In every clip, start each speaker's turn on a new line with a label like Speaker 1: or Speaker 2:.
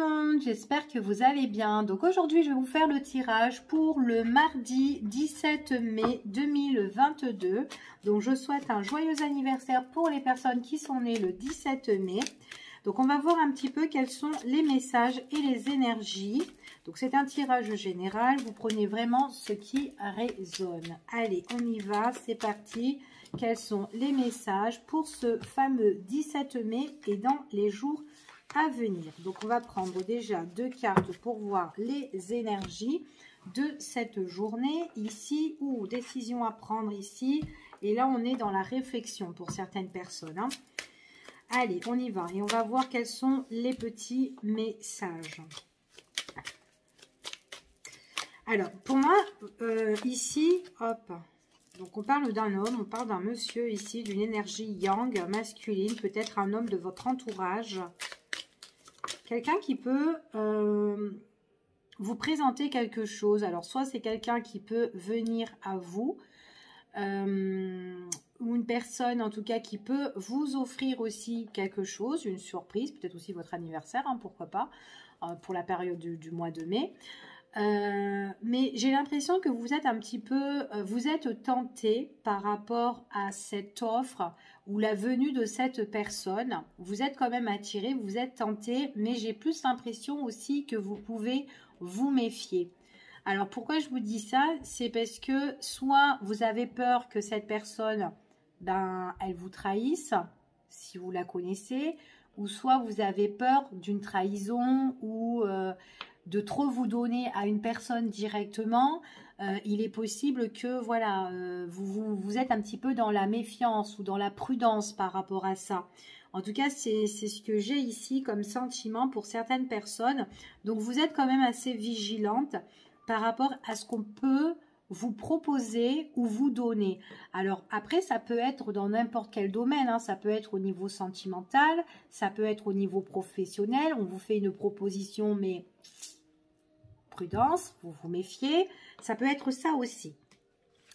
Speaker 1: monde, j'espère que vous allez bien. Donc aujourd'hui, je vais vous faire le tirage pour le mardi 17 mai 2022. Donc je souhaite un joyeux anniversaire pour les personnes qui sont nées le 17 mai. Donc on va voir un petit peu quels sont les messages et les énergies. Donc c'est un tirage général, vous prenez vraiment ce qui résonne. Allez, on y va, c'est parti. Quels sont les messages pour ce fameux 17 mai et dans les jours à venir? Donc on va prendre déjà 2 cartes pour voir les énergies de cette journée ici, ou décision à prendre ici, et là on est dans la réflexion pour certaines personnes, hein. Allez, on y va et on va voir quels sont les petits messages. Alors pour moi ici, hop, donc on parle d'un homme, on parle d'un monsieur ici, d'une énergie yang, masculine, peut-être un homme de votre entourage. Quelqu'un qui peut vous présenter quelque chose. Alors, soit c'est quelqu'un qui peut venir à vous, ou une personne en tout cas qui peut vous offrir aussi quelque chose, une surprise, peut-être aussi votre anniversaire, hein, pourquoi pas, pour la période du mois de mai. Mais j'ai l'impression que vous êtes un petit peu, vous êtes tenté par rapport à cette offre ou la venue de cette personne. Vous êtes quand même attiré, vous êtes tenté, mais j'ai plus l'impression aussi que vous pouvez vous méfier. Alors pourquoi je vous dis ça? C'est parce que soit vous avez peur que cette personne, ben, elle vous trahisse, si vous la connaissez, ou soit vous avez peur d'une trahison ou de trop vous donner à une personne directement. Il est possible que voilà, vous êtes un petit peu dans la méfiance ou dans la prudence par rapport à ça. En tout cas, c'est ce que j'ai ici comme sentiment pour certaines personnes. Donc, vous êtes quand même assez vigilante par rapport à ce qu'on peut vous proposer ou vous donner. Alors après, ça peut être dans n'importe quel domaine, hein. Ça peut être au niveau sentimental, ça peut être au niveau professionnel. On vous fait une proposition, mais prudence, vous vous méfiez. Ça peut être ça aussi.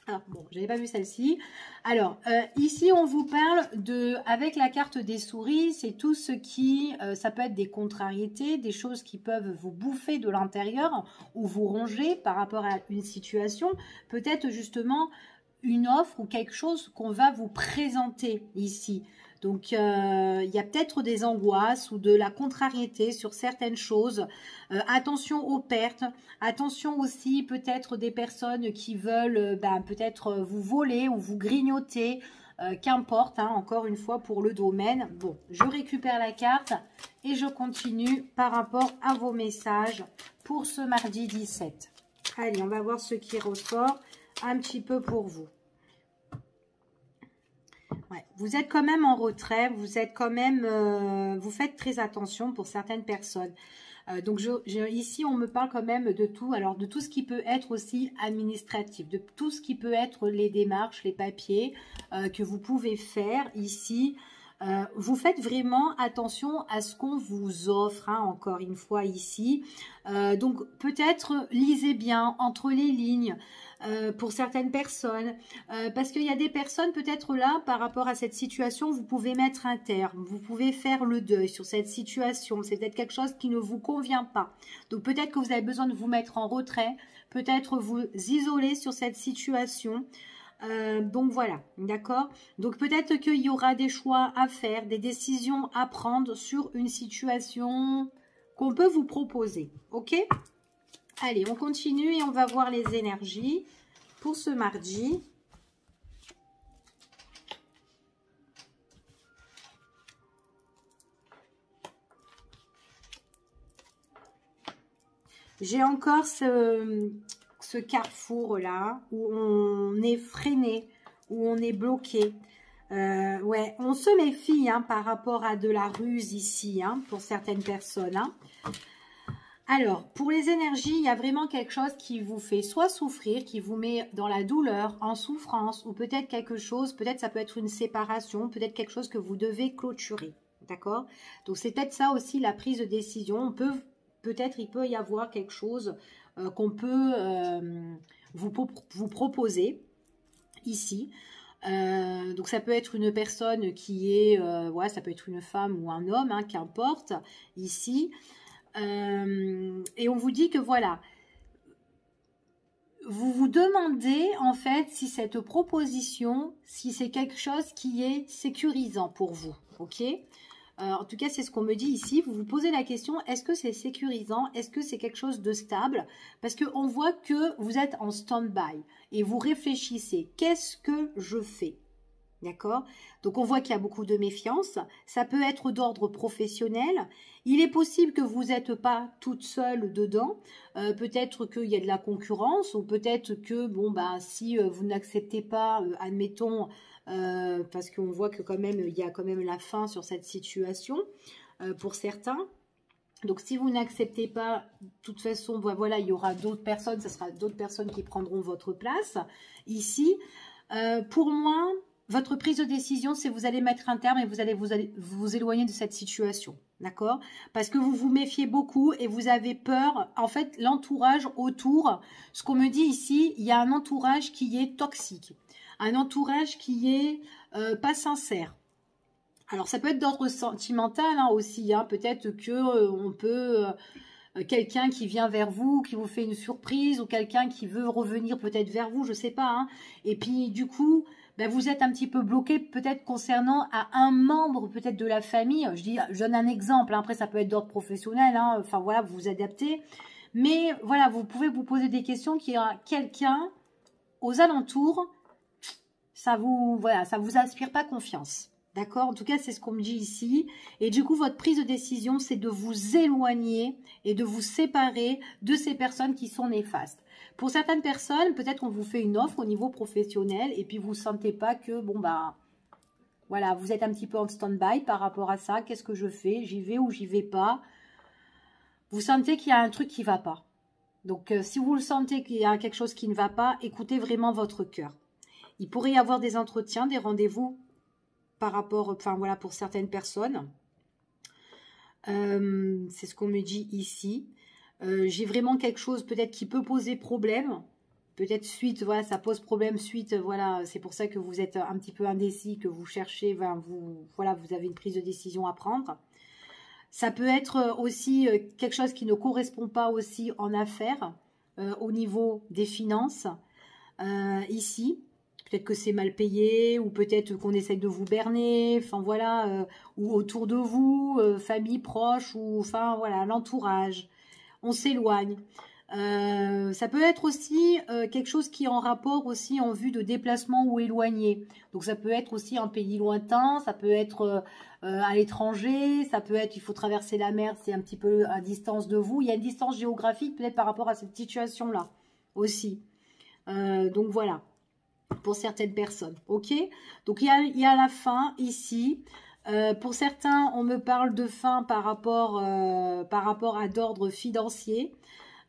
Speaker 1: Alors, bon, j'avais pas vu celle-ci. Alors, ici, on vous parle de, avec la carte des souris, c'est tout ce qui, ça peut être des contrariétés, des choses qui peuvent vous bouffer de l'intérieur ou vous ronger par rapport à une situation. Peut-être justement une offre ou quelque chose qu'on va vous présenter ici. Donc, il y a peut-être des angoisses ou de la contrariété sur certaines choses. Attention aux pertes. Attention aussi peut-être des personnes qui veulent peut-être vous voler ou vous grignoter. Qu'importe, hein, encore une fois pour le domaine. Bon, je récupère la carte et je continue par rapport à vos messages pour ce mardi 17. Allez, on va voir ce qui ressort un petit peu pour vous. Ouais, vous êtes quand même en retrait, vous êtes quand même, vous faites très attention pour certaines personnes. Donc ici, on me parle quand même de tout, alors de tout ce qui peut être aussi administratif, de tout ce qui peut être les démarches, les papiers que vous pouvez faire ici. Vous faites vraiment attention à ce qu'on vous offre, hein, encore une fois ici. Donc peut-être lisez bien entre les lignes. Pour certaines personnes, parce qu'il y a des personnes peut-être là, par rapport à cette situation, vous pouvez mettre un terme, vous pouvez faire le deuil sur cette situation, c'est peut-être quelque chose qui ne vous convient pas. Donc peut-être que vous avez besoin de vous mettre en retrait, peut-être vous isoler sur cette situation. Donc voilà, d'accord. Donc peut-être qu'il y aura des choix à faire, des décisions à prendre sur une situation qu'on peut vous proposer, ok ? Allez, on continue et on va voir les énergies pour ce mardi. J'ai encore ce carrefour-là où on est freiné, où on est bloqué. Ouais, on se méfie hein, par rapport à de la ruse ici, hein, pour certaines personnes, hein. Alors, pour les énergies, il y a vraiment quelque chose qui vous fait soit souffrir, qui vous met dans la douleur, en souffrance, ou peut-être quelque chose, peut-être ça peut être une séparation, peut-être quelque chose que vous devez clôturer, d'accord? Donc, c'est peut-être ça aussi la prise de décision. Peut-être il peut y avoir quelque chose qu'on peut vous proposer ici. Donc, ça peut être une personne qui est, ouais, ça peut être une femme ou un homme, hein, qu'importe, ici. Et on vous dit que voilà, vous vous demandez en fait si cette proposition, si c'est quelque chose qui est sécurisant pour vous, ok? En tout cas, c'est ce qu'on me dit ici. Vous vous posez la question, est-ce que c'est sécurisant? Est-ce que c'est quelque chose de stable? Parce qu'on voit que vous êtes en stand-by et vous réfléchissez. Qu'est-ce que je fais? D'accord? Donc, on voit qu'il y a beaucoup de méfiance. Ça peut être d'ordre professionnel. Il est possible que vous n'êtes pas toute seule dedans. Peut-être qu'il y a de la concurrence ou peut-être que, bon, bah, si vous n'acceptez pas, admettons, parce qu'on voit que quand même, il y a quand même la fin sur cette situation pour certains. Donc, si vous n'acceptez pas, de toute façon, voilà, il y aura d'autres personnes, ce sera d'autres personnes qui prendront votre place ici. Pour moi, votre prise de décision, c'est vous allez mettre un terme et vous allez vous éloigner de cette situation, d'accord? Parce que vous vous méfiez beaucoup et vous avez peur. En fait, l'entourage autour, ce qu'on me dit ici, il y a un entourage qui est toxique, un entourage qui est pas sincère. Alors, ça peut être d'ordre sentimental hein, aussi, hein. Peut-être que on peut... quelqu'un qui vient vers vous, qui vous fait une surprise, ou quelqu'un qui veut revenir peut-être vers vous, je ne sais pas. Hein. Et puis, du coup, ben, vous êtes un petit peu bloqué peut-être concernant à un membre peut-être de la famille. Je donne un exemple. Hein. Après, ça peut être d'ordre professionnel. Hein. Enfin, voilà, vous vous adaptez. Mais voilà, vous pouvez vous poser des questions qui a quelqu'un aux alentours. Ça vous inspire pas confiance. D'accord? En tout cas, c'est ce qu'on me dit ici. Et du coup, votre prise de décision, c'est de vous éloigner et de vous séparer de ces personnes qui sont néfastes. Pour certaines personnes, peut-être qu'on vous fait une offre au niveau professionnel et puis vous ne sentez pas que, bon, bah, voilà, vous êtes un petit peu en stand-by par rapport à ça. Qu'est-ce que je fais? J'y vais ou j'y vais pas? Vous sentez qu'il y a un truc qui ne va pas. Donc, si vous le sentez qu'il y a quelque chose qui ne va pas, écoutez vraiment votre cœur. Il pourrait y avoir des entretiens, des rendez-vous par rapport, enfin voilà, pour certaines personnes. C'est ce qu'on me dit ici. J'ai vraiment quelque chose peut-être qui peut poser problème. Peut-être suite, voilà, ça pose problème suite, voilà, c'est pour ça que vous êtes un petit peu indécis, que vous cherchez, voilà, vous avez une prise de décision à prendre. Ça peut être aussi quelque chose qui ne correspond pas aussi en affaires, au niveau des finances, ici. Peut-être que c'est mal payé, ou peut-être qu'on essaye de vous berner, enfin voilà, ou autour de vous, famille proche, ou enfin voilà, l'entourage. On s'éloigne. Ça peut être aussi quelque chose qui est en rapport aussi en vue de déplacement ou éloigné. Donc ça peut être aussi un pays lointain, ça peut être à l'étranger, ça peut être, il faut traverser la mer, c'est un petit peu à distance de vous. Il y a une distance géographique peut-être par rapport à cette situation-là aussi. Donc voilà. Pour certaines personnes, ok? Donc, il y a la fin ici. Pour certains, on me parle de fin par rapport à d'ordre financier.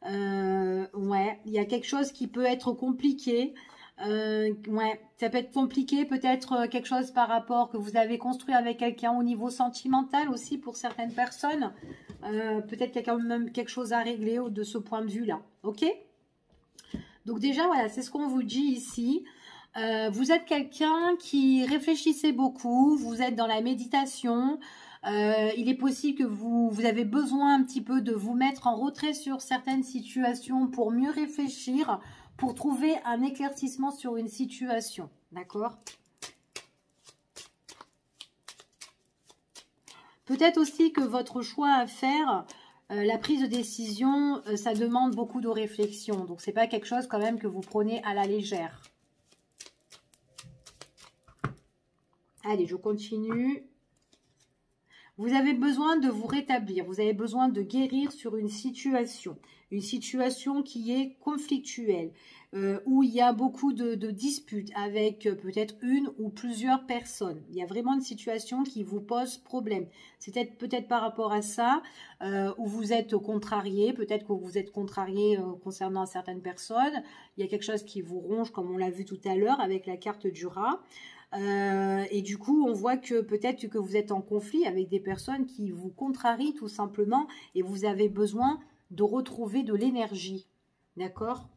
Speaker 1: Ouais, il y a quelque chose qui peut être compliqué. Ouais, ça peut être compliqué, peut-être quelque chose par rapport que vous avez construit avec quelqu'un au niveau sentimental aussi pour certaines personnes. Peut-être qu'il y a quand même quelque chose à régler de ce point de vue-là, ok? Donc déjà, voilà, c'est ce qu'on vous dit ici. Vous êtes quelqu'un qui réfléchissez beaucoup, vous êtes dans la méditation. Il est possible que vous avez besoin un petit peu de vous mettre en retrait sur certaines situations pour mieux réfléchir, pour trouver un éclaircissement sur une situation. D'accord? Peut-être aussi que votre choix à faire, la prise de décision, ça demande beaucoup de réflexion. Donc, c'est pas quelque chose quand même que vous prenez à la légère. Allez, je continue. Vous avez besoin de vous rétablir. Vous avez besoin de guérir sur une situation. Une situation qui est conflictuelle. Où il y a beaucoup de disputes avec peut-être une ou plusieurs personnes. Il y a vraiment une situation qui vous pose problème. C'est peut-être par rapport à ça où vous êtes contrarié. Peut-être que vous êtes contrarié concernant certaines personnes. Il y a quelque chose qui vous ronge comme on l'a vu tout à l'heure avec la carte du rat. Et du coup, on voit que peut-être que vous êtes en conflit avec des personnes qui vous contrarient tout simplement et vous avez besoin de retrouver de l'énergie. D'accord ?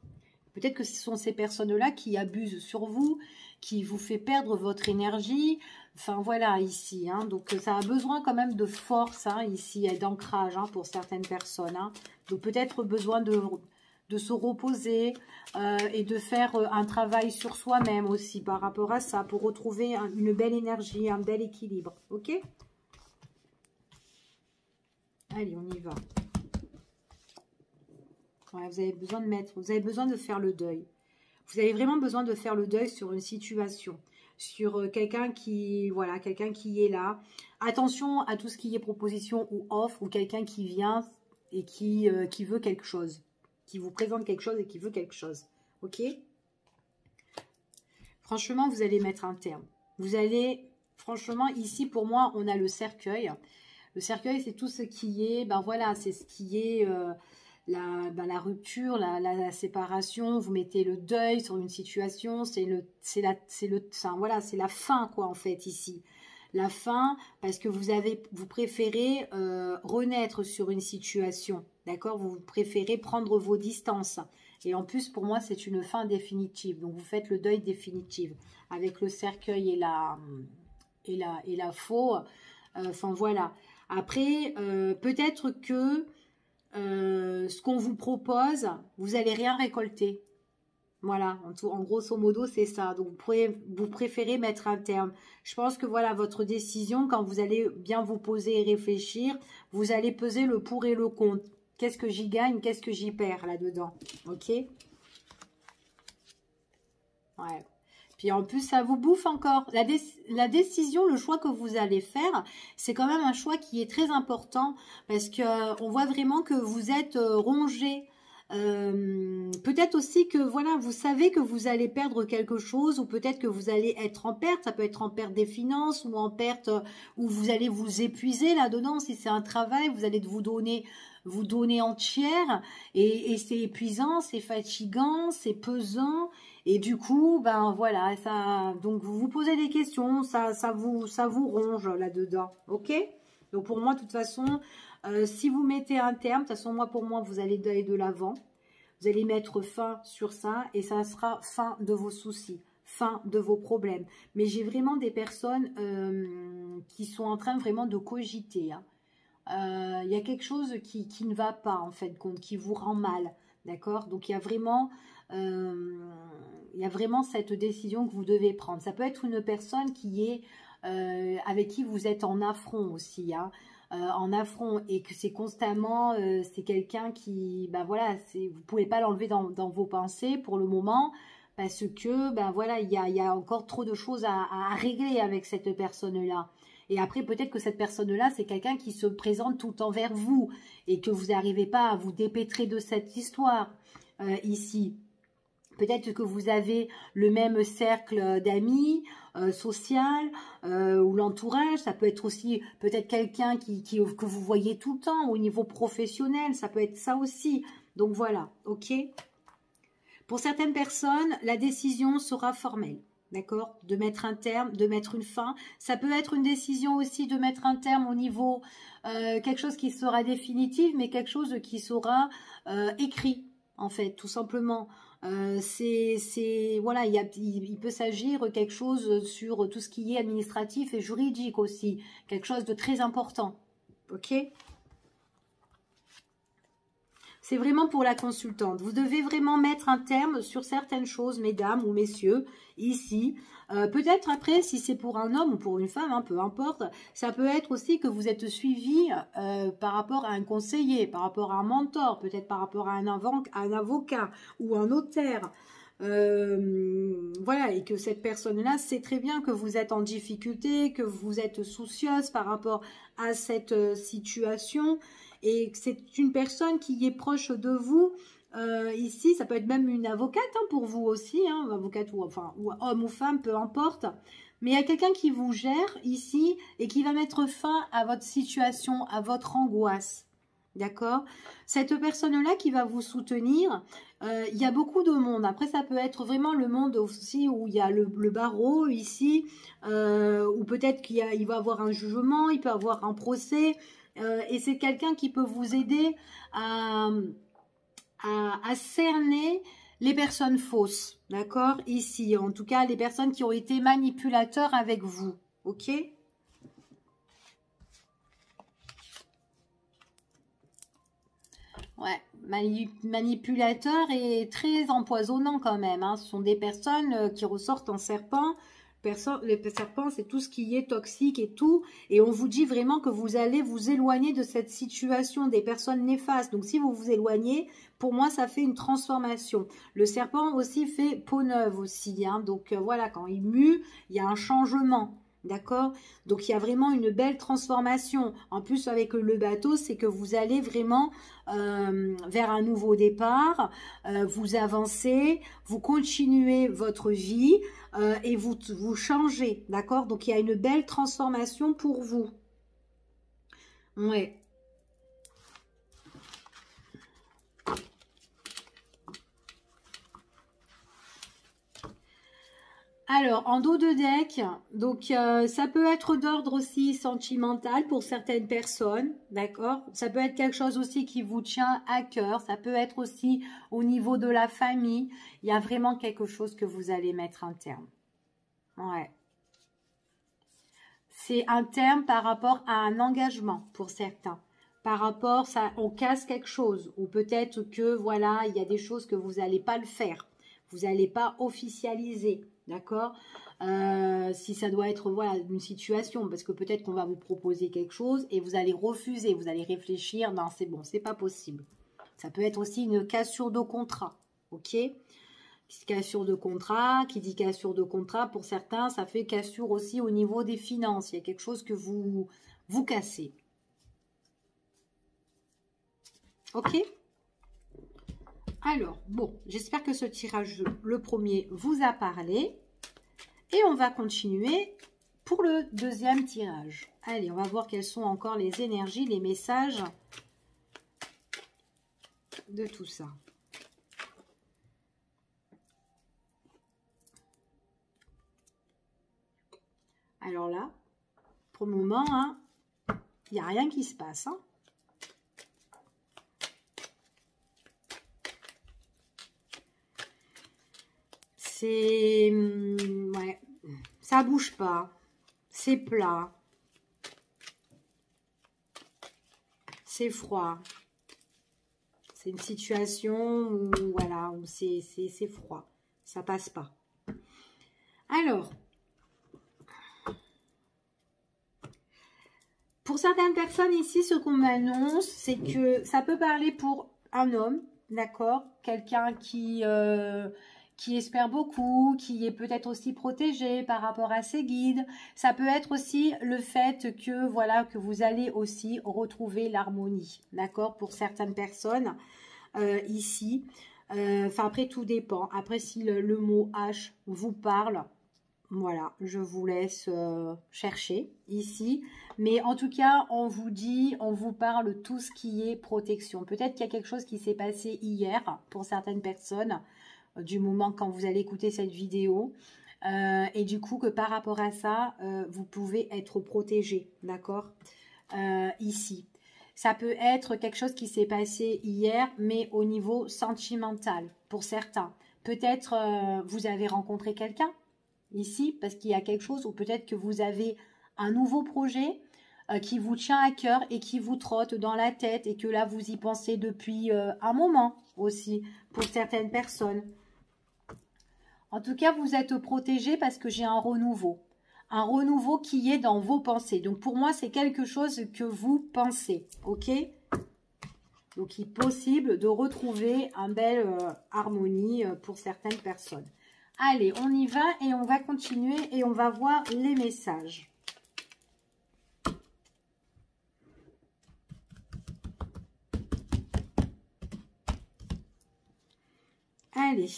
Speaker 1: Peut-être que ce sont ces personnes-là qui abusent sur vous, qui vous fait perdre votre énergie. Enfin, voilà, ici. Hein. Donc, ça a besoin quand même de force, hein, ici, et d'ancrage, hein, pour certaines personnes. Hein. Donc, peut-être besoin de se reposer et de faire un travail sur soi-même aussi par rapport à ça, pour retrouver une belle énergie, un bel équilibre. Ok? Allez, on y va. Ouais, vous avez besoin de faire le deuil. Vous avez vraiment besoin de faire le deuil sur une situation, sur quelqu'un qui, voilà, quelqu'un qui est là. Attention à tout ce qui est proposition ou offre, ou quelqu'un qui vient et qui veut quelque chose, qui vous présente quelque chose et qui veut quelque chose. Ok? Franchement, vous allez mettre un terme. Vous allez, franchement, ici, pour moi, on a le cercueil. Le cercueil, c'est tout ce qui est, ben voilà, c'est ce qui est la rupture, la séparation. Vous mettez le deuil sur une situation, voilà, c'est la fin, quoi, en fait, ici. La fin, parce que vous préférez renaître sur une situation, d'accord? Vous préférez prendre vos distances. Et en plus, pour moi, c'est une fin définitive. Donc, vous faites le deuil définitif avec le cercueil et la faux. Enfin, voilà. Après, peut-être que ce qu'on vous propose, vous n'allez rien récolter. Voilà, en grosso modo, c'est ça. Donc, vous préférez mettre un terme. Je pense que voilà, votre décision, quand vous allez bien vous poser et réfléchir, vous allez peser le pour et le contre. Qu'est-ce que j'y gagne, qu'est-ce que j'y perds là-dedans. Ok? Ouais. Puis en plus, ça vous bouffe encore. La décision, le choix que vous allez faire, c'est quand même un choix qui est très important parce que on voit vraiment que vous êtes rongé. Peut-être aussi que voilà, vous savez que vous allez perdre quelque chose ou peut-être que vous allez être en perte. Ça peut être en perte des finances ou en perte où vous allez vous épuiser là-dedans. Si c'est un travail, vous allez vous donner entière et c'est épuisant, c'est fatigant, c'est pesant. Et du coup, ben voilà, ça, donc vous vous posez des questions, ça vous ronge là-dedans, ok? Donc pour moi, de toute façon, si vous mettez un terme, de toute façon, pour moi, vous allez aller de l'avant. Vous allez mettre fin sur ça et ça sera fin de vos soucis, fin de vos problèmes. Mais j'ai vraiment des personnes qui sont en train vraiment de cogiter. Hein. Il y a quelque chose qui ne va pas, en fait, qui vous rend mal, d'accord? Donc il y a vraiment... cette décision que vous devez prendre. Ça peut être une personne qui est avec qui vous êtes en affront aussi, hein, en affront et que c'est constamment, c'est quelqu'un qui, ben voilà, vous pouvez pas l'enlever dans vos pensées pour le moment parce que, ben voilà, il y a encore trop de choses à régler avec cette personne-là. Et après, peut-être que cette personne-là, c'est quelqu'un qui se présente tout le temps vers vous et que vous n'arrivez pas à vous dépêtrer de cette histoire ici. Peut-être que vous avez le même cercle d'amis, social, ou l'entourage. Ça peut être aussi peut-être quelqu'un que vous voyez tout le temps au niveau professionnel. Ça peut être ça aussi. Donc voilà, ok? Pour certaines personnes, la décision sera formelle. D'accord? De mettre un terme, de mettre une fin. Ça peut être une décision aussi de mettre un terme au niveau quelque chose qui sera définitif, mais quelque chose qui sera écrit, en fait, tout simplement. Voilà, il peut s'agir quelque chose sur tout ce qui est administratif et juridique aussi, quelque chose de très important, ok? C'est vraiment pour la consultante. Vous devez vraiment mettre un terme sur certaines choses, mesdames ou messieurs, ici. Peut-être après, si c'est pour un homme ou pour une femme, hein, peu importe, ça peut être aussi que vous êtes suivi par rapport à un conseiller, par rapport à un mentor, peut-être par rapport à un avocat ou un notaire. Voilà, et que cette personne-là sait très bien que vous êtes en difficulté, que vous êtes soucieuse par rapport à cette situation et que c'est une personne qui est proche de vous. Ici, ça peut être même une avocate hein, pour vous aussi, hein, avocate ou homme ou femme, peu importe. Mais il y a quelqu'un qui vous gère ici et qui va mettre fin à votre situation, à votre angoisse. D'accord? Cette personne-là qui va vous soutenir, il y a beaucoup de monde. Après, ça peut être vraiment le monde aussi où il y a le barreau ici, où peut-être qu'il va avoir un jugement, il peut avoir un procès. Et c'est quelqu'un qui peut vous aider à cerner les personnes fausses, d'accord? Ici, en tout cas, les personnes qui ont été manipulateurs avec vous, ok? Ouais, manipulateur et très empoisonnant quand même, hein. Ce sont des personnes qui ressortent en serpent. Les serpents, c'est tout ce qui est toxique et tout. Et on vous dit vraiment que vous allez vous éloigner de cette situation, des personnes néfastes. Donc, si vous vous éloignez, pour moi, ça fait une transformation. Le serpent aussi fait peau neuve aussi, hein. Donc, voilà, quand il mue, il y a un changement. D'accord? Donc, il y a vraiment une belle transformation. En plus, avec le bateau, c'est que vous allez vraiment vers un nouveau départ. Vous avancez, vous continuez votre vie et vous changez. D'accord? Donc, il y a une belle transformation pour vous. Ouais. Alors, en dos de deck, donc ça peut être d'ordre aussi sentimental pour certaines personnes, d'accord? Ça peut être quelque chose aussi qui vous tient à cœur, ça peut être aussi au niveau de la famille. Il y a vraiment quelque chose que vous allez mettre un terme. Ouais. C'est un terme par rapport à un engagement pour certains. Par rapport, ça, on casse quelque chose. Ou peut-être que, voilà, il y a des choses que vous n'allez pas le faire. Vous n'allez pas officialiser. D'accord? Si ça doit être, voilà, une situation. Parce que peut-être qu'on va vous proposer quelque chose et vous allez refuser. Vous allez réfléchir. Non, c'est bon, c'est pas possible. Ça peut être aussi une cassure de contrat. Ok? Cassure de contrat, qui dit cassure de contrat, pour certains, ça fait cassure aussi au niveau des finances. Il y a quelque chose que vous cassez. Ok? Alors, bon, j'espère que ce tirage, le premier, vous a parlé. Et on va continuer pour le deuxième tirage. Allez, on va voir quelles sont encore les énergies, les messages de tout ça. Alors là, pour le moment, hein, il n'y a rien qui se passe. Hein. C'est... ouais, ça bouge pas. C'est plat. C'est froid. C'est une situation où, voilà, où c'est froid. Ça passe pas. Alors... pour certaines personnes ici, ce qu'on m'annonce, c'est que ça peut parler pour un homme, d'accord? Quelqu'un qui espère beaucoup, qui est peut-être aussi protégé par rapport à ses guides. Ça peut être aussi le fait que, voilà, que vous allez aussi retrouver l'harmonie, d'accord? Pour certaines personnes ici. Enfin, après, tout dépend. Après, si le mot H vous parle, voilà, je vous laisse chercher ici. Mais en tout cas, on vous dit, on vous parle tout ce qui est protection. Peut-être qu'il y a quelque chose qui s'est passé hier pour certaines personnes, du moment quand vous allez écouter cette vidéo. Et du coup, que par rapport à ça, vous pouvez être protégé, d'accord? Ici. Ça peut être quelque chose qui s'est passé hier, mais au niveau sentimental, pour certains. Peut-être vous avez rencontré quelqu'un ici, parce qu'il y a quelque chose, ou peut-être que vous avez un nouveau projet qui vous tient à cœur et qui vous trotte dans la tête et que là, vous y pensez depuis un moment aussi, pour certaines personnes. En tout cas, vous êtes protégé parce que j'ai un renouveau. Un renouveau qui est dans vos pensées. Donc, pour moi, c'est quelque chose que vous pensez, ok? Donc, il est possible de retrouver une belle harmonie pour certaines personnes. Allez, on y va et on va continuer et on va voir les messages. Allez.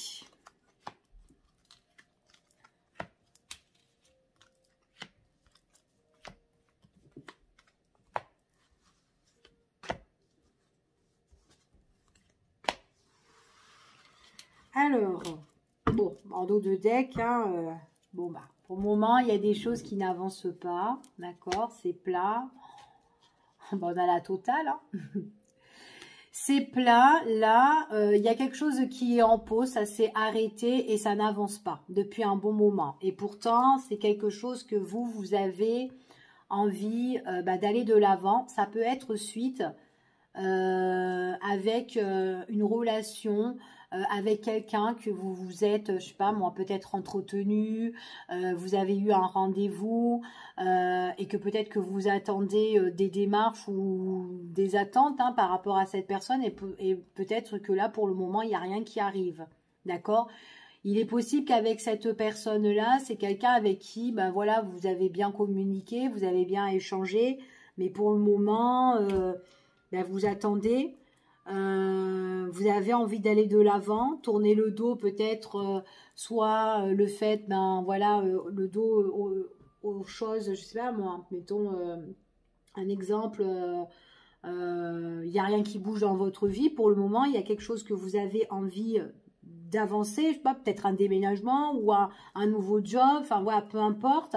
Speaker 1: Alors, bon, en dos de deck, hein, bon, bah, pour le moment, il y a des choses qui n'avancent pas, d'accord, c'est plat. Bon, on a la totale, hein. c'est plat, là, il y a quelque chose qui est en pause, ça s'est arrêté et ça n'avance pas depuis un bon moment. Et pourtant, c'est quelque chose que vous avez envie d'aller de l'avant. Ça peut être suite avec une relation, avec quelqu'un que vous vous êtes, je sais pas moi, peut-être entretenu, vous avez eu un rendez-vous et que peut-être que vous attendez des démarches ou des attentes hein, par rapport à cette personne et peut-être que là pour le moment il n'y a rien qui arrive, d'accord? Il est possible qu'avec cette personne-là, c'est quelqu'un avec qui, ben voilà, vous avez bien communiqué, vous avez bien échangé, mais pour le moment, ben vous attendez. Vous avez envie d'aller de l'avant, tourner le dos peut-être, soit le fait, ben voilà, le dos aux choses, je sais pas moi, mettons un exemple, il n'y a rien qui bouge dans votre vie pour le moment, il y a quelque chose que vous avez envie d'avancer, je sais pas, peut-être un déménagement ou un nouveau job, enfin voilà, peu importe.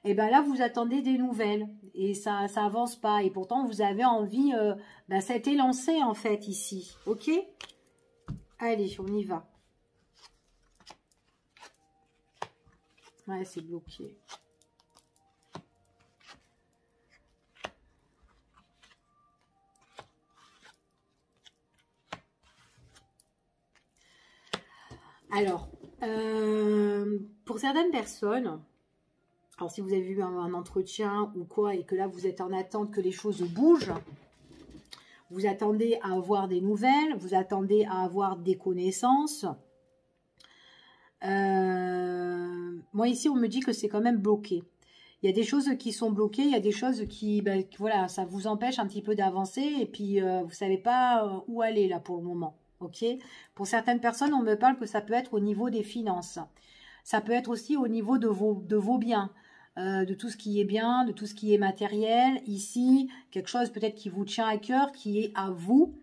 Speaker 1: Et ben là, vous attendez des nouvelles et ça avance pas. Et pourtant, vous avez envie, cet élancé en fait ici. Ok? Allez, on y va. Ouais, c'est bloqué. Alors, pour certaines personnes, alors si vous avez eu un entretien ou quoi et que là vous êtes en attente que les choses bougent, vous attendez à avoir des nouvelles, vous attendez à avoir des connaissances. Moi ici on me dit que c'est quand même bloqué. Il y a des choses qui sont bloquées, il y a des choses qui, voilà, ça vous empêche un petit peu d'avancer et puis vous savez pas où aller là pour le moment. Ok. Pour certaines personnes, on me parle que ça peut être au niveau des finances. Ça peut être aussi au niveau de vos biens, de tout ce qui est bien, de tout ce qui est matériel. Ici, quelque chose peut-être qui vous tient à cœur, qui est à vous.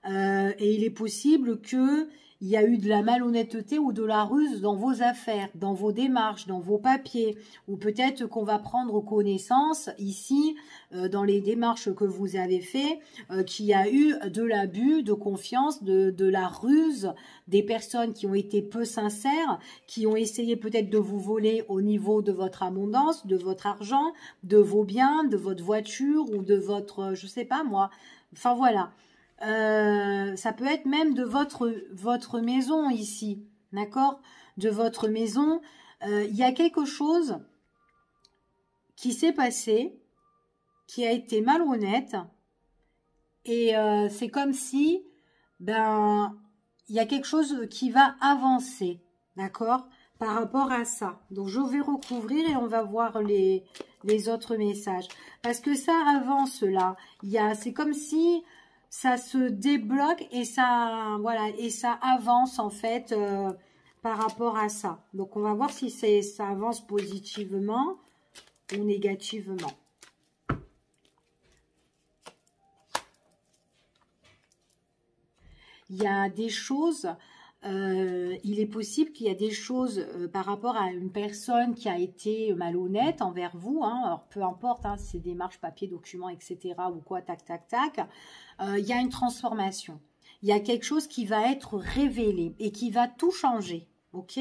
Speaker 1: Et il est possible que il y a eu de la malhonnêteté ou de la ruse dans vos affaires, dans vos démarches, dans vos papiers, ou peut-être qu'on va prendre connaissance ici, dans les démarches que vous avez fait, qu'il y a eu de l'abus de confiance, de la ruse, des personnes qui ont été peu sincères, qui ont essayé peut-être de vous voler au niveau de votre abondance, de votre argent, de vos biens, de votre voiture ou de votre, je sais pas moi, enfin voilà. Ça peut être même de votre maison ici, d'accord? De votre maison, il y a quelque chose qui s'est passé, qui a été malhonnête, et c'est comme si, il y a quelque chose qui va avancer, d'accord? Par rapport à ça. Donc, je vais recouvrir et on va voir les autres messages. Parce que ça avance là. C'est comme si ça se débloque et ça, voilà, et ça avance en fait par rapport à ça. Donc, on va voir si ça avance positivement ou négativement. Il y a des choses, il est possible qu'il y a des choses par rapport à une personne qui a été malhonnête envers vous, hein, alors peu importe, hein, si c'est démarches, papier, documents, etc. ou quoi, tac, tac, tac, il y a une transformation. Il y a quelque chose qui va être révélé et qui va tout changer, ok?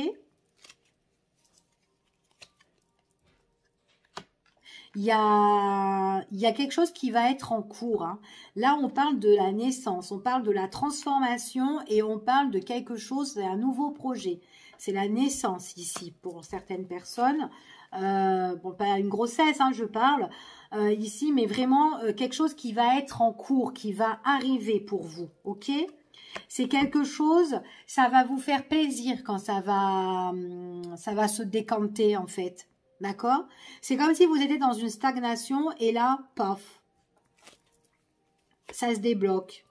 Speaker 1: Il y a quelque chose qui va être en cours. Hein. Là, on parle de la naissance, on parle de la transformation et on parle de quelque chose, c'est un nouveau projet. C'est la naissance ici pour certaines personnes. Bon, pas une grossesse, hein, je parle ici, mais vraiment quelque chose qui va être en cours, qui va arriver pour vous, ok? C'est quelque chose, ça va vous faire plaisir quand ça va se décanter en fait. D'accord? C'est comme si vous étiez dans une stagnation et là, paf, ça se débloque.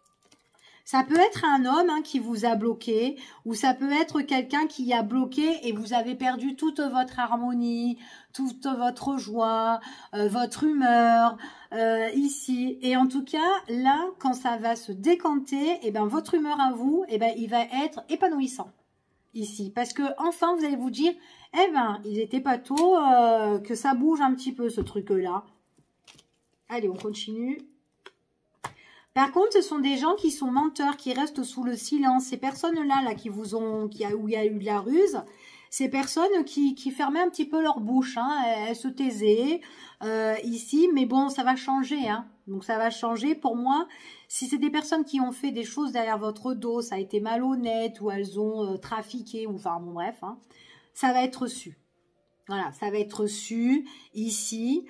Speaker 1: Ça peut être un homme hein, qui vous a bloqué ou ça peut être quelqu'un qui a bloqué et vous avez perdu toute votre harmonie, toute votre joie, votre humeur ici. Et en tout cas, là, quand ça va se décanter, et ben, votre humeur à vous, et ben, il va être épanouissant ici. Parce que enfin, vous allez vous dire, eh ben, il était pas tôt que ça bouge un petit peu ce truc-là. Allez, on continue. Par contre, ce sont des gens qui sont menteurs, qui restent sous le silence. Ces personnes-là, là, où il y a eu de la ruse, ces personnes qui fermaient un petit peu leur bouche, hein, elles se taisaient ici, mais bon, ça va changer, hein. Donc ça va changer. Pour moi, si c'est des personnes qui ont fait des choses derrière votre dos, ça a été malhonnête, ou elles ont trafiqué, ou enfin bon bref, hein, ça va être su. Voilà, ça va être su ici.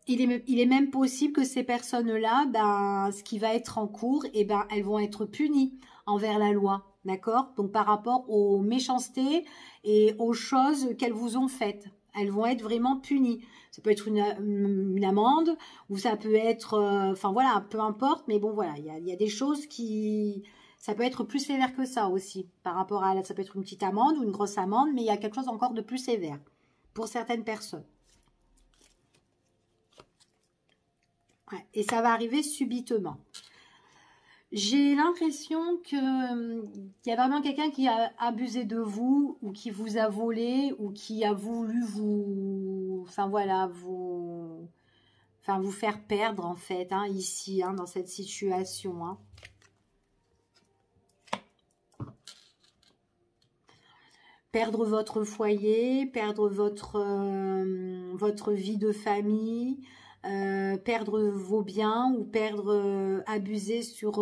Speaker 1: Il est même possible que ces personnes-là, ben, ce qui va être en cours, eh ben, elles vont être punies envers la loi, d'accord? Donc par rapport aux méchancetés et aux choses qu'elles vous ont faites, elles vont être vraiment punies. Ça peut être une amende, ou ça peut être, enfin voilà, peu importe, mais bon voilà, il y a des choses qui, ça peut être plus sévère que ça aussi, par rapport à, ça peut être une petite amende ou une grosse amende, mais il y a quelque chose encore de plus sévère pour certaines personnes. Ouais, et ça va arriver subitement. J'ai l'impression qu'il y a vraiment quelqu'un qui a abusé de vous, ou qui vous a volé, ou qui a voulu vous, enfin voilà, vous faire perdre en fait, hein, ici, hein, dans cette situation. Hein. Perdre votre foyer, perdre votre vie de famille, perdre vos biens, ou perdre, abuser sur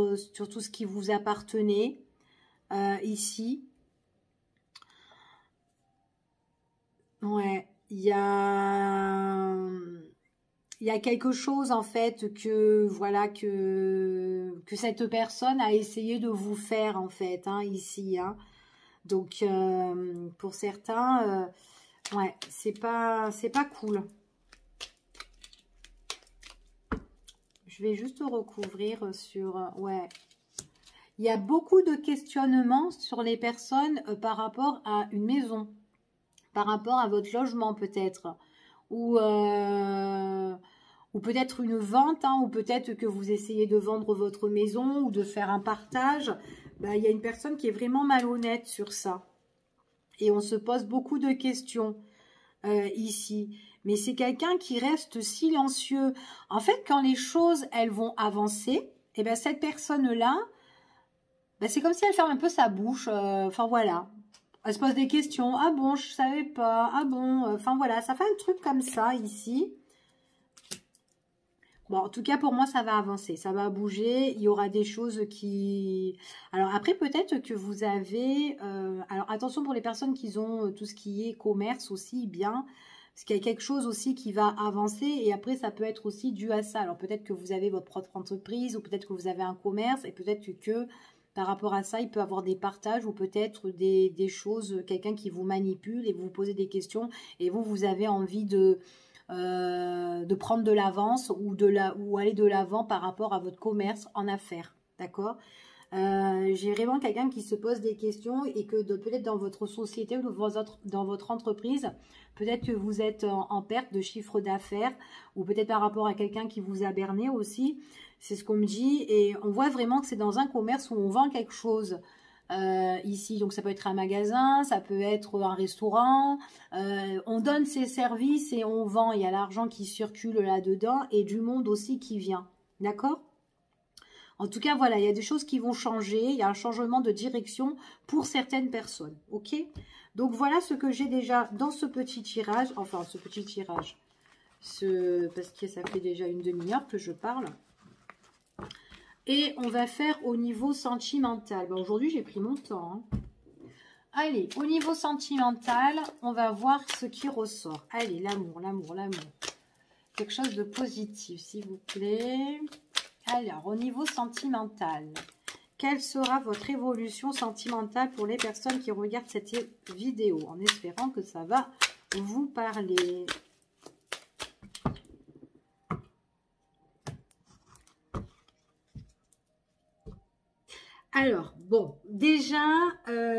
Speaker 1: tout ce qui vous appartenait ici. Ouais, il y a quelque chose en fait que voilà que cette personne a essayé de vous faire en fait, hein, ici, hein. Donc pour certains, ouais, c'est pas cool. Je vais juste recouvrir sur... ouais. Il y a beaucoup de questionnements sur les personnes par rapport à une maison, par rapport à votre logement peut-être, ou peut-être une vente, hein, ou peut-être que vous essayez de vendre votre maison ou de faire un partage. Ben, il y a une personne qui est vraiment malhonnête sur ça. Et on se pose beaucoup de questions ici. Mais c'est quelqu'un qui reste silencieux. En fait, quand les choses, elles vont avancer, et ben cette personne-là, ben c'est comme si elle ferme un peu sa bouche. Enfin, voilà. Elle se pose des questions. Ah bon, je savais pas. Ah bon, enfin voilà. Ça fait un truc comme ça, ici. Bon, en tout cas, pour moi, ça va avancer. Ça va bouger. Il y aura des choses qui... Alors, après, peut-être que vous avez... alors, attention pour les personnes qui ont tout ce qui est commerce aussi, bien... Parce qu'il y a quelque chose aussi qui va avancer, et après ça peut être aussi dû à ça. Alors peut-être que vous avez votre propre entreprise, ou peut-être que vous avez un commerce, et peut-être que par rapport à ça, il peut y avoir des partages, ou peut-être des choses, quelqu'un qui vous manipule et vous vous posez des questions, et vous avez envie de prendre de l'avance, ou aller de l'avant par rapport à votre commerce en affaires. D'accord ? J'ai vraiment quelqu'un qui se pose des questions, et que peut-être dans votre société ou dans votre entreprise, peut-être que vous êtes en perte de chiffre d'affaires, ou peut-être par rapport à quelqu'un qui vous a berné aussi. C'est ce qu'on me dit, et on voit vraiment que c'est dans un commerce où on vend quelque chose ici. Donc ça peut être un magasin, ça peut être un restaurant. On donne ses services et on vend. Il y a l'argent qui circule là-dedans, et du monde aussi qui vient. D'accord ? En tout cas, voilà, il y a des choses qui vont changer. Il y a un changement de direction pour certaines personnes. Ok ? Donc, voilà ce que j'ai déjà dans ce petit tirage. Enfin, ce petit tirage. Parce que ça fait déjà une demi-heure que je parle. Et on va faire au niveau sentimental. Ben, aujourd'hui, j'ai pris mon temps. Hein. Allez, au niveau sentimental, on va voir ce qui ressort. Allez, l'amour, l'amour, l'amour. Quelque chose de positif, s'il vous plaît. Alors, au niveau sentimental, quelle sera votre évolution sentimentale pour les personnes qui regardent cette vidéo, en espérant que ça va vous parler. Alors, bon, déjà,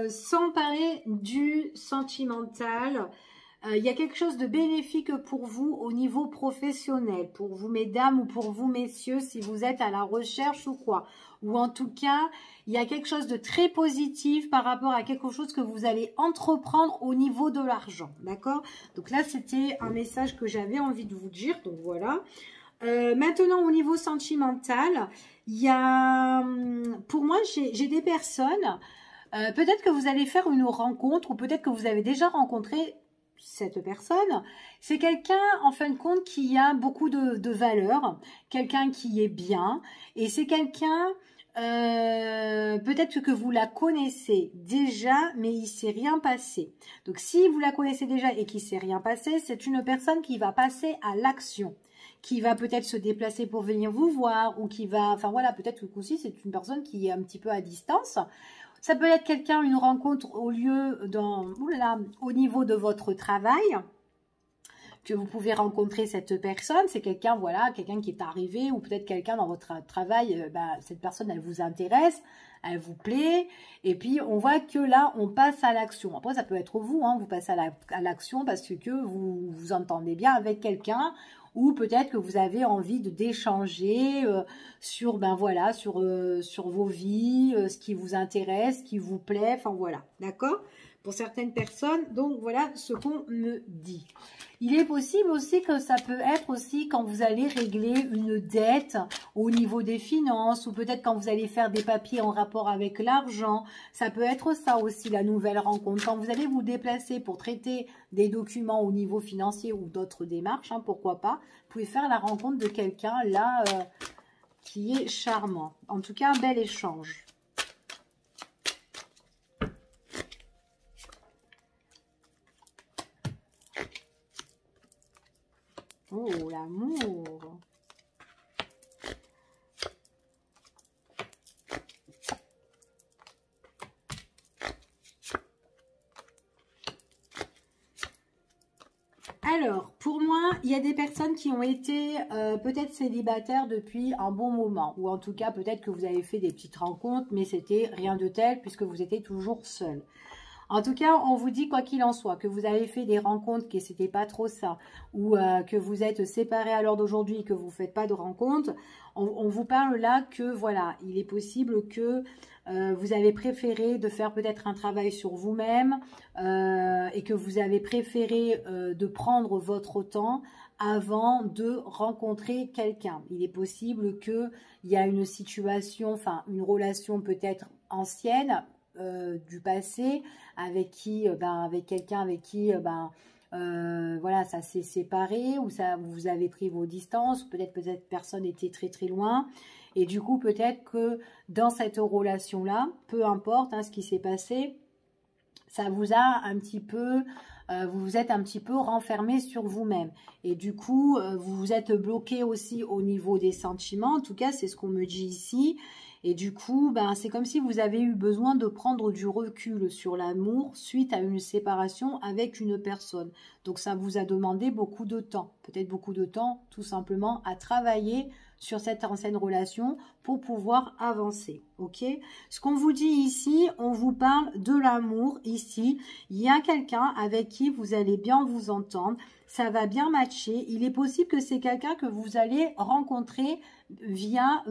Speaker 1: sans parler du sentimental, il y a quelque chose de bénéfique pour vous au niveau professionnel, pour vous mesdames ou pour vous messieurs, si vous êtes à la recherche ou quoi. Ou en tout cas, il y a quelque chose de très positif par rapport à quelque chose que vous allez entreprendre au niveau de l'argent, d'accord? Donc là, c'était un message que j'avais envie de vous dire, donc voilà. Maintenant, au niveau sentimental, il y a, pour moi, j'ai des personnes, peut-être que vous allez faire une rencontre ou peut-être que vous avez déjà rencontré cette personne. C'est quelqu'un, en fin de compte, qui a beaucoup de valeurs, quelqu'un qui est bien et c'est quelqu'un, peut-être que vous la connaissez déjà, mais il s'est rien passé. Donc, si vous la connaissez déjà et qu'il s'est rien passé, c'est une personne qui va passer à l'action, qui va peut-être se déplacer pour venir vous voir ou qui va, enfin voilà, peut-être que aussi c'est une personne qui est un petit peu à distance. Ça peut être quelqu'un, une rencontre au lieu au niveau de votre travail, que vous pouvez rencontrer cette personne. C'est quelqu'un, voilà, quelqu'un qui est arrivé ou peut-être quelqu'un dans votre travail, cette personne, elle vous intéresse, elle vous plaît. Et puis, on voit que là, on passe à l'action. Après, ça peut être vous, hein, vous passez à l'action parce que vous vous entendez bien avec quelqu'un ou peut-être que vous avez envie d'échanger sur sur vos vies, ce qui vous intéresse, ce qui vous plaît, enfin voilà, d'accord? Pour certaines personnes, donc voilà ce qu'on me dit. Il est possible aussi que ça peut être aussi quand vous allez régler une dette au niveau des finances ou peut-être quand vous allez faire des papiers en rapport avec l'argent. Ça peut être ça aussi, la nouvelle rencontre. Quand vous allez vous déplacer pour traiter des documents au niveau financier ou d'autres démarches, hein, pourquoi pas, vous pouvez faire la rencontre de quelqu'un là qui est charmant. En tout cas, un bel échange. Oh, l'amour. Alors, pour moi, il y a des personnes qui ont été peut-être célibataires depuis un bon moment. Ou en tout cas, peut-être que vous avez fait des petites rencontres, mais c'était rien de tel puisque vous étiez toujours seul. En tout cas, on vous dit quoi qu'il en soit, que vous avez fait des rencontres, que c'était pas trop ça, ou que vous êtes séparés à l'heure d'aujourd'hui et que vous ne faites pas de rencontres, on vous parle là que voilà, il est possible que vous avez préféré de faire peut-être un travail sur vous-même et que vous avez préféré de prendre votre temps avant de rencontrer quelqu'un. Il est possible qu'il y a une situation, enfin une relation peut-être ancienne, du passé avec qui avec quelqu'un avec qui voilà, ça s'est séparé ou ça vous avez pris vos distances, peut-être personne était très très loin et du coup peut-être que dans cette relation là, peu importe hein, ce qui s'est passé, ça vous a un petit peu vous vous êtes un petit peu renfermé sur vous-même et du coup vous vous êtes bloqué aussi au niveau des sentiments. En tout cas c'est ce qu'on me dit ici. Et du coup, c'est comme si vous avez eu besoin de prendre du recul sur l'amour suite à une séparation avec une personne. Donc, ça vous a demandé beaucoup de temps. Peut-être beaucoup de temps, tout simplement, à travailler sur cette ancienne relation pour pouvoir avancer. Ok? Ce qu'on vous dit ici, on vous parle de l'amour. Ici, il y a quelqu'un avec qui vous allez bien vous entendre. Ça va bien matcher. Il est possible que c'est quelqu'un que vous allez rencontrer via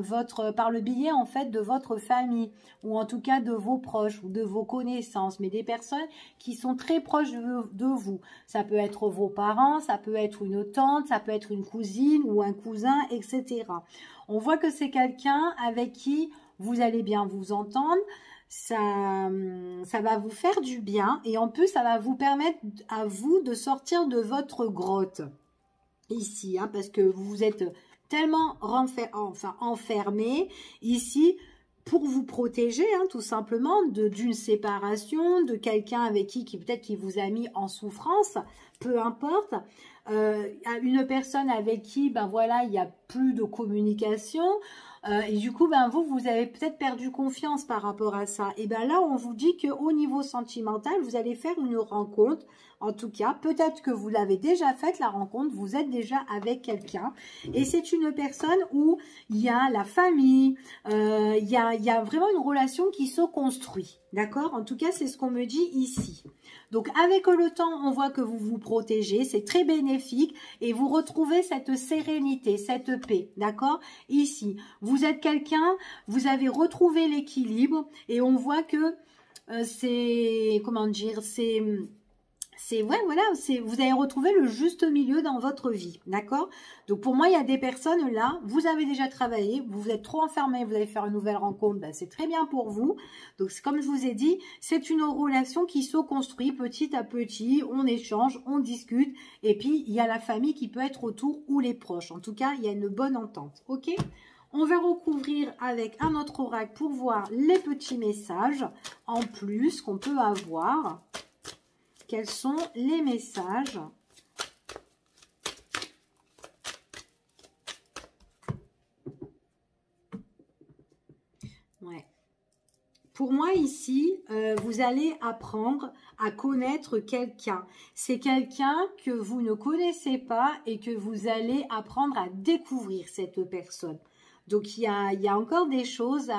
Speaker 1: par le biais en fait de votre famille ou en tout cas de vos proches ou de vos connaissances, mais des personnes qui sont très proches de vous. Ça peut être vos parents, ça peut être une tante, ça peut être une cousine ou un cousin, etc. On voit que c'est quelqu'un avec qui vous allez bien vous entendre. Ça va vous faire du bien et en plus ça va vous permettre à vous de sortir de votre grotte ici, hein, parce que vous êtes tellement enfermé ici pour vous protéger, hein, tout simplement, d'une séparation, de quelqu'un avec qui peut-être qui vous a mis en souffrance, peu importe, une personne avec qui, voilà, il n'y a plus de communication, et du coup, vous avez peut-être perdu confiance par rapport à ça. Et là, on vous dit qu'au niveau sentimental, vous allez faire une rencontre. En tout cas, peut-être que vous l'avez déjà faite, la rencontre, vous êtes déjà avec quelqu'un. Et c'est une personne où il y a la famille, il y a vraiment une relation qui se construit. D'accord? En tout cas, c'est ce qu'on me dit ici. Donc, avec le temps, on voit que vous vous protégez. C'est très bénéfique. Et vous retrouvez cette sérénité, cette paix. D'accord? Ici, vous êtes quelqu'un, vous avez retrouvé l'équilibre. Et on voit que c'est, comment dire, c'est ouais, voilà, vous avez retrouvé le juste milieu dans votre vie, d'accord? Donc pour moi, il y a des personnes là, vous avez déjà travaillé, vous êtes trop enfermé, vous allez faire une nouvelle rencontre, ben, c'est très bien pour vous. Donc comme je vous ai dit, c'est une relation qui se construit petit à petit, on échange, on discute, et puis il y a la famille qui peut être autour ou les proches. En tout cas, il y a une bonne entente, ok? On va recouvrir avec un autre oracle pour voir les petits messages en plus qu'on peut avoir. Quels sont les messages? Ouais. Pour moi ici, vous allez apprendre à connaître quelqu'un. C'est quelqu'un que vous ne connaissez pas et que vous allez apprendre à découvrir cette personne. Donc il y a encore des choses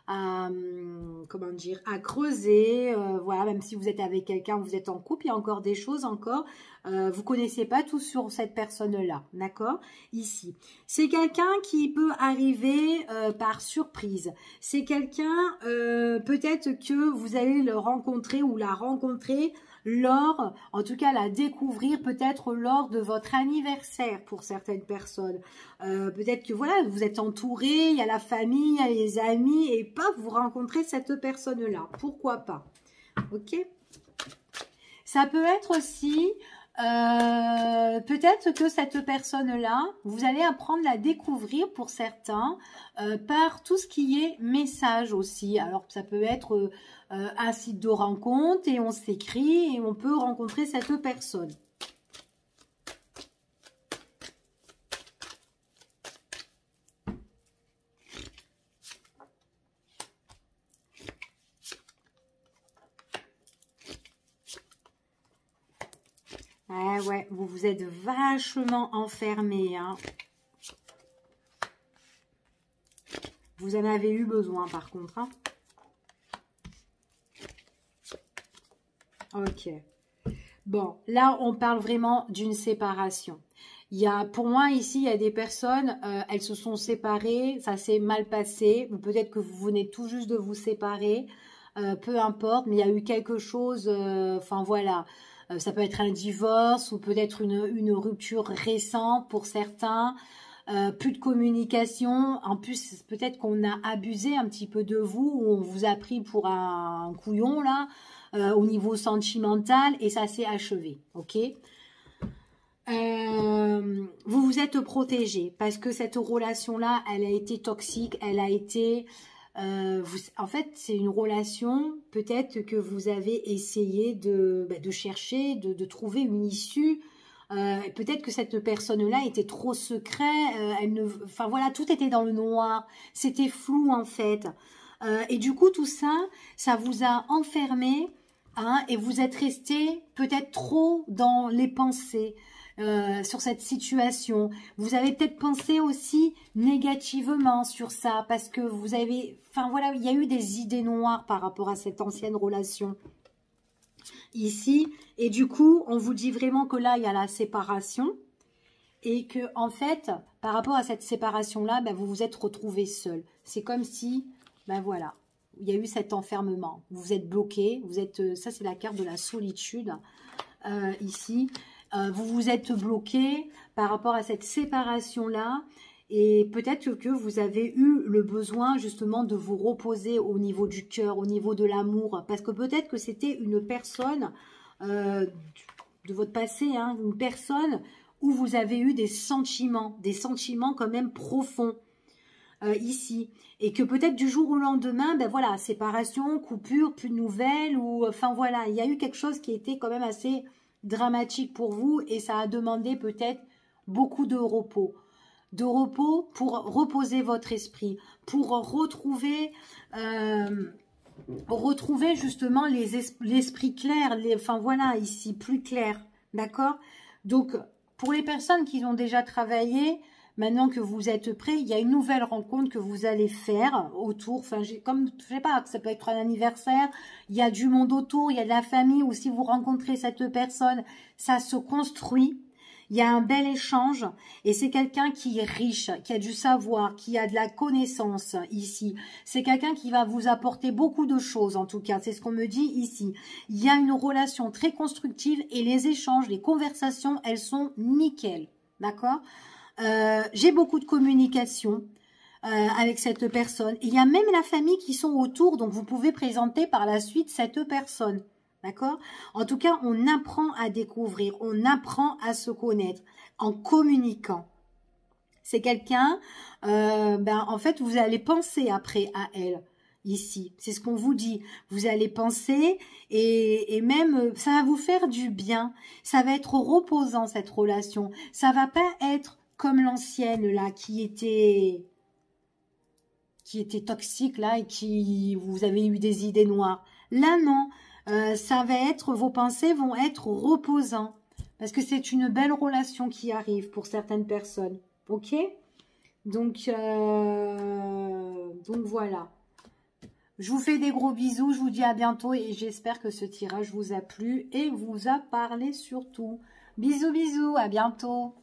Speaker 1: comment dire, à creuser, voilà, même si vous êtes avec quelqu'un, vous êtes en couple, il y a encore des choses encore, vous connaissez pas tout sur cette personne-là, d'accord? Ici, c'est quelqu'un qui peut arriver par surprise, c'est quelqu'un, peut-être que vous allez le rencontrer ou la rencontrer lors, en tout cas la découvrir peut-être lors de votre anniversaire pour certaines personnes. Peut-être que voilà, vous êtes entouré, il y a la famille, il y a les amis, et pas vous rencontrez cette personne-là. Pourquoi pas? Ok. Ça peut être aussi, peut-être que cette personne-là, vous allez apprendre à la découvrir pour certains, par tout ce qui est message aussi. Alors ça peut être un site de rencontre et on s'écrit et on peut rencontrer cette personne. Ah ouais, vous vous êtes vachement enfermé, hein. Vous en avez eu besoin par contre, hein. Ok. Bon, là, on parle vraiment d'une séparation. Il y a, pour moi, ici, il y a des personnes, elles se sont séparées, ça s'est mal passé, ou peut-être que vous venez tout juste de vous séparer, peu importe, mais il y a eu quelque chose, enfin voilà, ça peut être un divorce, ou peut-être une rupture récente pour certains, plus de communication, en plus, peut-être qu'on a abusé un petit peu de vous, ou on vous a pris pour un couillon, là, au niveau sentimental, et ça s'est achevé, ok? Vous vous êtes protégé parce que cette relation-là, elle a été toxique, elle a été... en fait, c'est une relation, peut-être que vous avez essayé de chercher, de trouver une issue. Peut-être que cette personne-là était trop secret, enfin voilà, tout était dans le noir, c'était flou en fait. Et du coup, tout ça, ça vous a enfermé, hein, et vous êtes resté peut-être trop dans les pensées. Sur cette situation. Vous avez peut-être pensé aussi négativement sur ça parce que vous avez... Enfin voilà, il y a eu des idées noires par rapport à cette ancienne relation ici. Et du coup, on vous dit vraiment que là, il y a la séparation et que en fait, par rapport à cette séparation-là, ben, vous vous êtes retrouvé seul. C'est comme si, ben voilà, il y a eu cet enfermement. Vous êtes bloqué, vous êtes... ça, c'est la carte de la solitude ici. Vous vous êtes bloqué par rapport à cette séparation-là et peut-être que vous avez eu le besoin justement de vous reposer au niveau du cœur, au niveau de l'amour, parce que peut-être que c'était une personne de votre passé, hein, une personne où vous avez eu des sentiments quand même profonds ici, et que peut-être du jour au lendemain, ben voilà, séparation, coupure, plus de nouvelles, ou enfin voilà, il y a eu quelque chose qui était quand même assez dramatique pour vous et ça a demandé peut-être beaucoup de repos pour reposer votre esprit, pour retrouver justement l'esprit clair, enfin voilà, ici plus clair, d'accord? Donc pour les personnes qui ont déjà travaillé, maintenant que vous êtes prêts, il y a une nouvelle rencontre que vous allez faire autour. Enfin, comme, je sais pas, ça peut être un anniversaire, il y a du monde autour, il y a de la famille, ou si vous rencontrez cette personne, ça se construit. Il y a un bel échange et c'est quelqu'un qui est riche, qui a du savoir, qui a de la connaissance ici. C'est quelqu'un qui va vous apporter beaucoup de choses en tout cas, c'est ce qu'on me dit ici. Il y a une relation très constructive et les échanges, les conversations, elles sont nickel, d'accord? J'ai beaucoup de communication avec cette personne. Il y a même la famille qui sont autour, donc vous pouvez présenter par la suite cette personne. D'accord? En tout cas, on apprend à découvrir, on apprend à se connaître en communiquant. C'est quelqu'un, en fait, vous allez penser après à elle, ici. C'est ce qu'on vous dit. Vous allez penser et même, ça va vous faire du bien. Ça va être reposant, cette relation. Ça va pas être comme l'ancienne, là, qui était toxique, là, et qui, vous avez eu des idées noires. Là, non. Ça va être, vos pensées vont être reposants. Parce que c'est une belle relation qui arrive pour certaines personnes. Ok? Donc voilà. Je vous fais des gros bisous. Je vous dis à bientôt. Et j'espère que ce tirage vous a plu et vous a parlé surtout. Bisous, bisous. À bientôt.